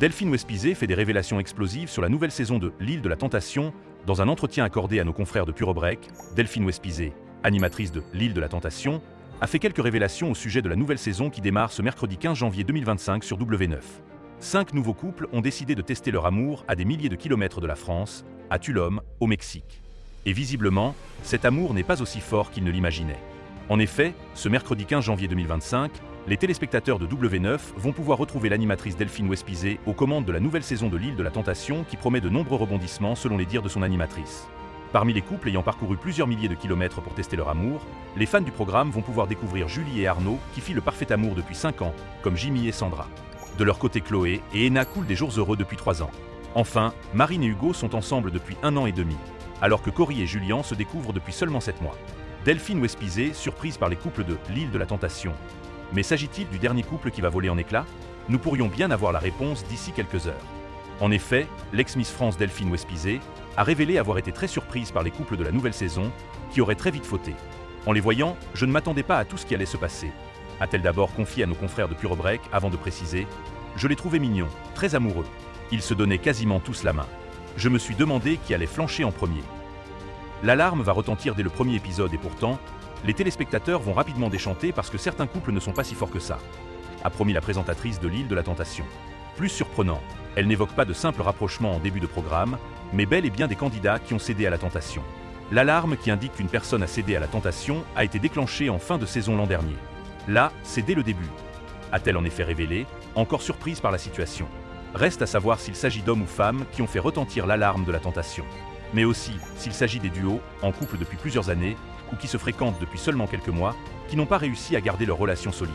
Delphine Wespizet fait des révélations explosives sur la nouvelle saison de L'île de la Tentation. Dans un entretien accordé à nos confrères de Pure Break, Delphine Wespizet, animatrice de L'île de la Tentation, a fait quelques révélations au sujet de la nouvelle saison qui démarre ce mercredi 15 janvier 2025 sur W9. 5 nouveaux couples ont décidé de tester leur amour à des milliers de kilomètres de la France, à Tulum, au Mexique. Et visiblement, cet amour n'est pas aussi fort qu'ils ne l'imaginaient. En effet, ce mercredi 15 janvier 2025, les téléspectateurs de W9 vont pouvoir retrouver l'animatrice Delphine Wespizet aux commandes de la nouvelle saison de L'île de la Tentation qui promet de nombreux rebondissements selon les dires de son animatrice. Parmi les couples ayant parcouru plusieurs milliers de kilomètres pour tester leur amour, les fans du programme vont pouvoir découvrir Julie et Arnaud qui filent le parfait amour depuis 5 ans, comme Jimmy et Sandra. De leur côté, Chloé et Enna coulent des jours heureux depuis 3 ans. Enfin, Marine et Hugo sont ensemble depuis 1 an et demi, alors que Cory et Julien se découvrent depuis seulement 7 mois. Delphine Wespizet, surprise par les couples de L'île de la Tentation. Mais s'agit-il du dernier couple qui va voler en éclats? Nous pourrions bien avoir la réponse d'ici quelques heures. En effet, l'ex-Miss France Delphine Wespizet a révélé avoir été très surprise par les couples de la nouvelle saison, qui auraient très vite fauté. En les voyant, je ne m'attendais pas à tout ce qui allait se passer, a-t-elle d'abord confié à nos confrères de Pure Break avant de préciser « Je les trouvais mignons, très amoureux. Ils se donnaient quasiment tous la main. Je me suis demandé qui allait flancher en premier. » L'alarme va retentir dès le premier épisode et pourtant, les téléspectateurs vont rapidement déchanter parce que certains couples ne sont pas si forts que ça, a promis la présentatrice de L'île de la Tentation. Plus surprenant, elle n'évoque pas de simples rapprochements en début de programme, mais bel et bien des candidats qui ont cédé à la tentation. L'alarme qui indique qu'une personne a cédé à la tentation a été déclenchée en fin de saison l'an dernier. Là, c'est dès le début, a-t-elle en effet révélé, encore surprise par la situation. Reste à savoir s'il s'agit d'hommes ou femmes qui ont fait retentir l'alarme de la tentation. Mais aussi s'il s'agit des duos, en couple depuis plusieurs années, ou qui se fréquentent depuis seulement quelques mois, qui n'ont pas réussi à garder leur relation solide.